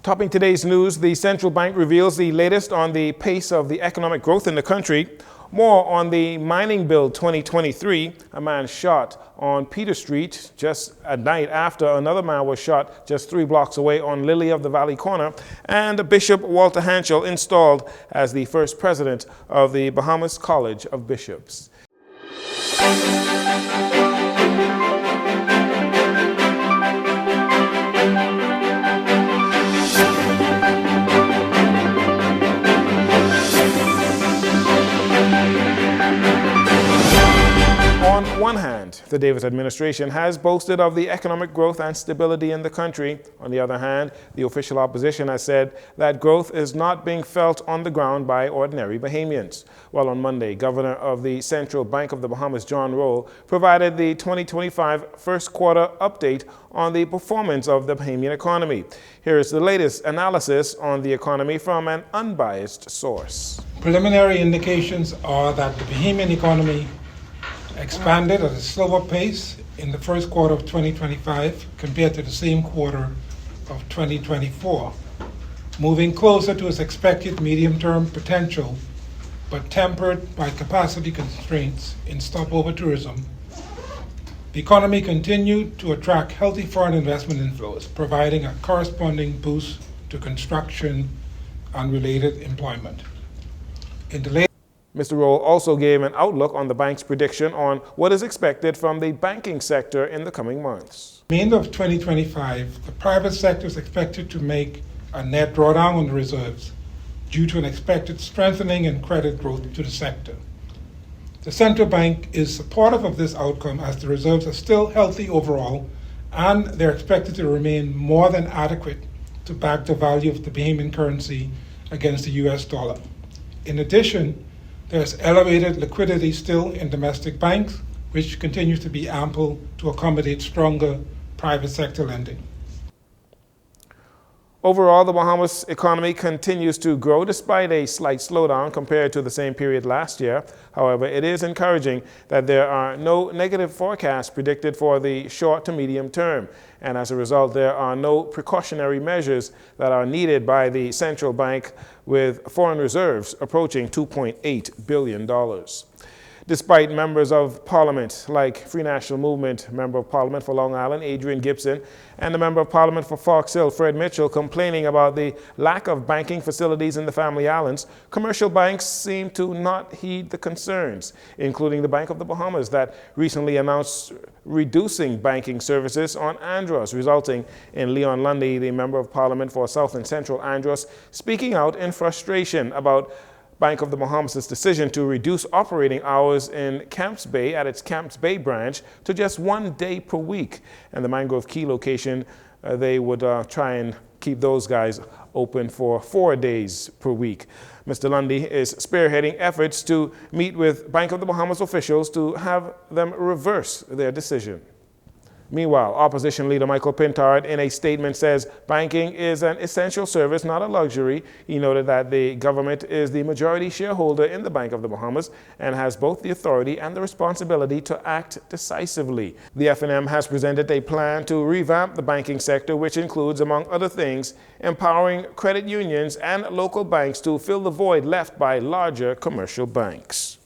Topping today's news, the central bank reveals the latest on the pace of the economic growth in the country. More on the mining bill 2023. A man shot on Peter Street just at night after another man was shot just 3 blocks away on Lily of the Valley corner. And Bishop Walter Hanschel installed as the first president of the Bahamas College of Bishops. On one hand, the Davis administration has boasted of the economic growth and stability in the country. On the other hand, the official opposition has said that growth is not being felt on the ground by ordinary Bahamians. Well, on Monday, Governor of the Central Bank of the Bahamas, John Roll, provided the 2025 first quarter update on the performance of the Bahamian economy. Here is the latest analysis on the economy from an unbiased source. Preliminary indications are that the Bahamian economy expanded at a slower pace in the first quarter of 2025 compared to the same quarter of 2024, moving closer to its expected medium-term potential, but tempered by capacity constraints in stopover tourism. The economy continued to attract healthy foreign investment inflows, providing a corresponding boost to construction and related employment. Mr. Roll also gave an outlook on the bank's prediction on what is expected from the banking sector in the coming months. At the end of 2025, the private sector is expected to make a net drawdown on the reserves due to an expected strengthening in credit growth to the sector. The central bank is supportive of this outcome as the reserves are still healthy overall and they're expected to remain more than adequate to back the value of the Bahamian currency against the US dollar. In addition, there's elevated liquidity still in domestic banks, which continues to be ample to accommodate stronger private sector lending. Overall, the Bahamas economy continues to grow despite a slight slowdown compared to the same period last year. However, it is encouraging that there are no negative forecasts predicted for the short to medium term. And as a result, there are no precautionary measures that are needed by the central bank, with foreign reserves approaching $2.8 billion. Despite members of Parliament like Free National Movement Member of Parliament for Long Island, Adrian Gibson, and the Member of Parliament for Fox Hill, Fred Mitchell, complaining about the lack of banking facilities in the Family Islands, commercial banks seem to not heed the concerns, including the Bank of the Bahamas that recently announced reducing banking services on Andros, resulting in Leon Lundy, the Member of Parliament for South and Central Andros, speaking out in frustration about Bank of the Bahamas' decision to reduce operating hours in Camps Bay at its Camps Bay branch to just 1 day per week. And the Mangrove Key location, they would try and keep those guys open for 4 days per week. Mr. Lundy is spearheading efforts to meet with Bank of the Bahamas officials to have them reverse their decision. Meanwhile, opposition leader Michael Pintard in a statement says banking is an essential service, not a luxury. He noted that the government is the majority shareholder in the Bank of the Bahamas and has both the authority and the responsibility to act decisively. The FNM has presented a plan to revamp the banking sector, which includes, among other things, empowering credit unions and local banks to fill the void left by larger commercial banks.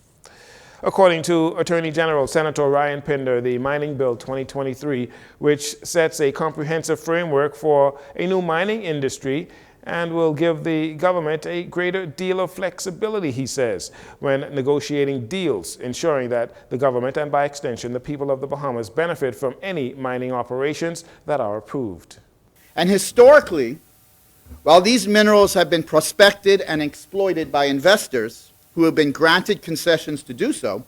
According to Attorney General Senator Ryan Pinder, the Mining Bill 2023, which sets a comprehensive framework for a new mining industry and will give the government a greater deal of flexibility, he says, when negotiating deals, ensuring that the government and by extension the people of the Bahamas benefit from any mining operations that are approved. And historically, while these minerals have been prospected and exploited by investors who have been granted concessions to do so,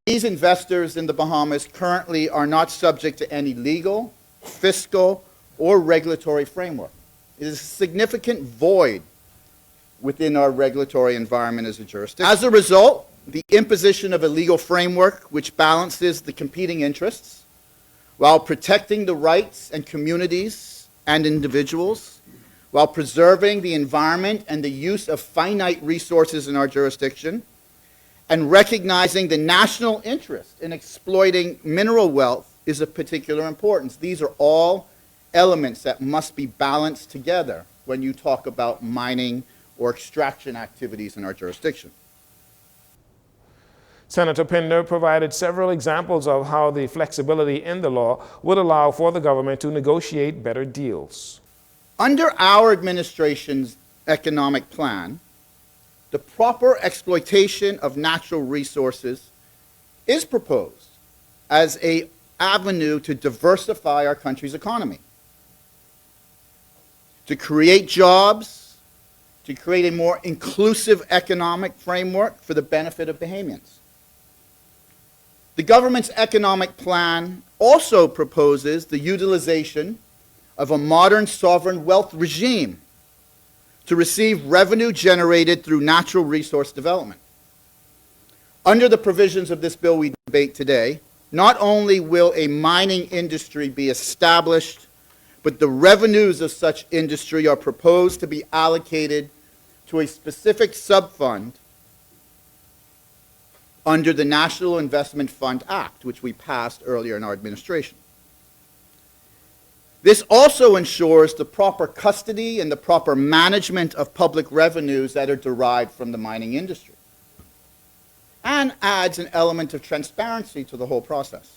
these investors in the Bahamas currently are not subject to any legal, fiscal, or regulatory framework. It is a significant void within our regulatory environment as a jurisdiction. As a result, the imposition of a legal framework which balances the competing interests while protecting the rights and communities and individuals, while preserving the environment and the use of finite resources in our jurisdiction, and recognizing the national interest in exploiting mineral wealth is of particular importance. These are all elements that must be balanced together when you talk about mining or extraction activities in our jurisdiction. Senator Pinder provided several examples of how the flexibility in the law would allow for the government to negotiate better deals. Under our administration's economic plan, the proper exploitation of natural resources is proposed as an avenue to diversify our country's economy, to create jobs, to create a more inclusive economic framework for the benefit of Bahamians. The government's economic plan also proposes the utilization of a modern sovereign wealth regime to receive revenue generated through natural resource development. Under the provisions of this bill we debate today, not only will a mining industry be established, but the revenues of such industry are proposed to be allocated to a specific subfund under the National Investment Fund Act, which we passed earlier in our administration. This also ensures the proper custody and the proper management of public revenues that are derived from the mining industry, and adds an element of transparency to the whole process.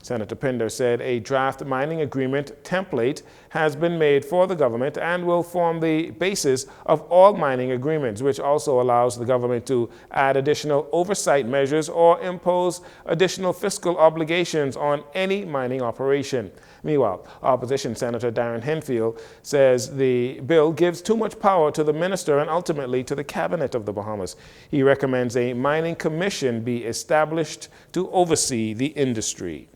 Senator Pinder said a draft mining agreement template has been made for the government and will form the basis of all mining agreements, which also allows the government to add additional oversight measures or impose additional fiscal obligations on any mining operation. Meanwhile, opposition Senator Darren Henfield says the bill gives too much power to the minister and ultimately to the cabinet of the Bahamas. He recommends a mining commission be established to oversee the industry.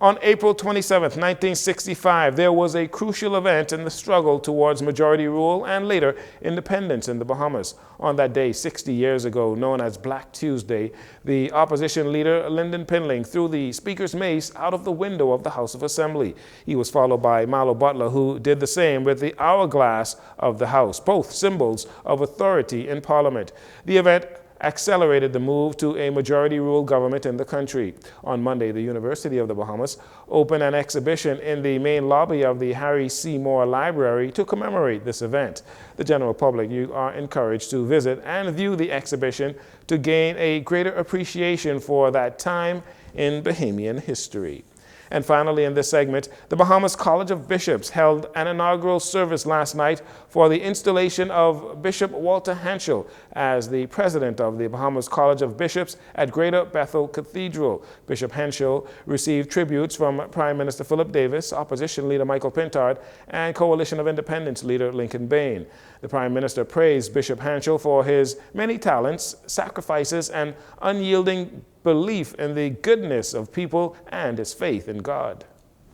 On April 27, 1965, there was a crucial event in the struggle towards majority rule and later independence in the Bahamas. On that day, 60 years ago, known as Black Tuesday, the opposition leader Lyndon Pinling threw the Speaker's mace out of the window of the House of Assembly. He was followed by Marlo Butler, who did the same with the hourglass of the House, both symbols of authority in Parliament. The event accelerated the move to a majority-rule government in the country. On Monday, the University of the Bahamas opened an exhibition in the main lobby of the Harry C. Moore Library to commemorate this event. The general public, you are encouraged to visit and view the exhibition to gain a greater appreciation for that time in Bahamian history. And finally, in this segment, the Bahamas College of Bishops held an inaugural service last night for the installation of Bishop Walter Hanschel as the president of the Bahamas College of Bishops at Greater Bethel Cathedral. Bishop Hanschel received tributes from Prime Minister Philip Davis, opposition leader Michael Pintard, and Coalition of Independence leader Lincoln Bain. The Prime Minister praised Bishop Hanschel for his many talents, sacrifices, and unyielding belief in the goodness of people and his faith in God.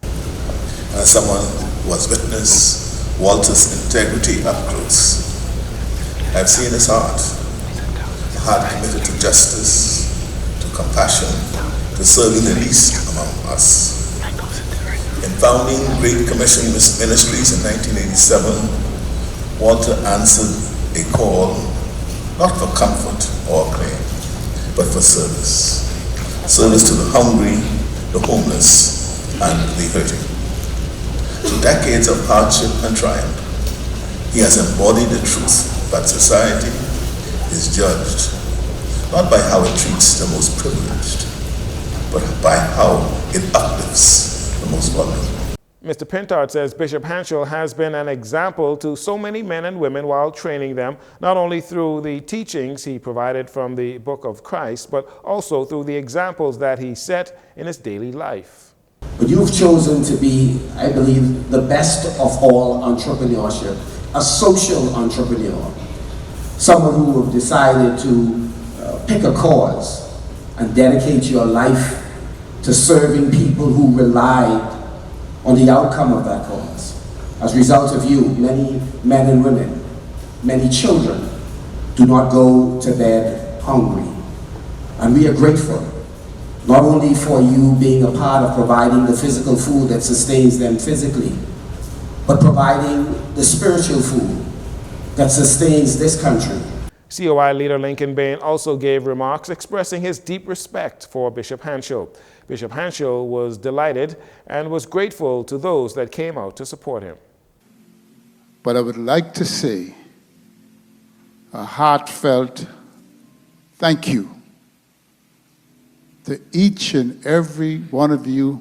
As someone who has witnessed Walter's integrity up close, I've seen his heart committed to justice, to compassion, to serving the least among us. In founding Great Commission Ministries in 1987, Walter answered a call not for comfort or acclaim, but for service. Service to the hungry, the homeless, and the hurting. Through decades of hardship and triumph, he has embodied the truth that society is judged not by how it treats the most privileged, but by how it uplifts the most vulnerable. Mr. Pintard says Bishop Hanschel has been an example to so many men and women while training them, not only through the teachings he provided from the Book of Christ, but also through the examples that he set in his daily life. But you've chosen to be, I believe, the best of all entrepreneurship, a social entrepreneur, someone who have decided to pick a cause and dedicate your life to serving people who relied on the outcome of that cause. As a result of you, many men and women, many children do not go to bed hungry. And we are grateful, not only for you being a part of providing the physical food that sustains them physically, but providing the spiritual food that sustains this country. COI leader Lincoln Bain also gave remarks expressing his deep respect for Bishop Hanschel. Bishop Hanschel was delighted and was grateful to those that came out to support him. But I would like to say a heartfelt thank you to each and every one of you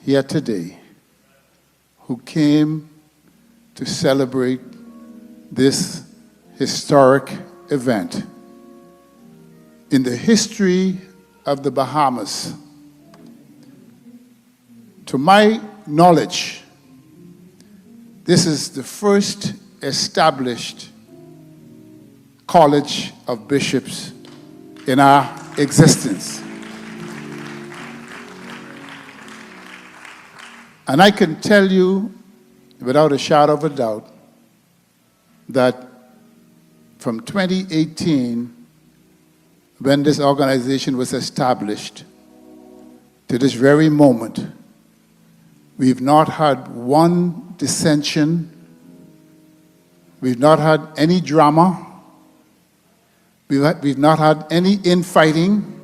here today who came to celebrate this historic event. In the history of the Bahamas, to my knowledge, this is the first established College of Bishops in our existence. And I can tell you without a shadow of a doubt that from 2018, when this organization was established, to this very moment, we've not had one dissension, we've not had any drama, we've not had any infighting.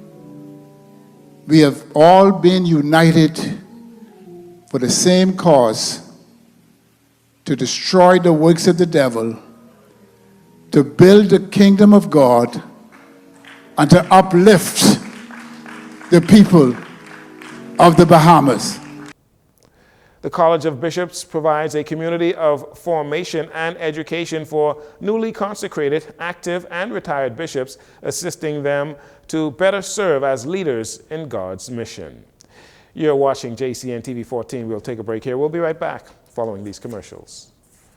We have all been united for the same cause, to destroy the works of the devil, to build the kingdom of God, and to uplift the people of the Bahamas. The College of Bishops provides a community of formation and education for newly consecrated, active, and retired bishops, assisting them to better serve as leaders in God's mission. You're watching JCN TV 14. We'll take a break here. We'll be right back following these commercials.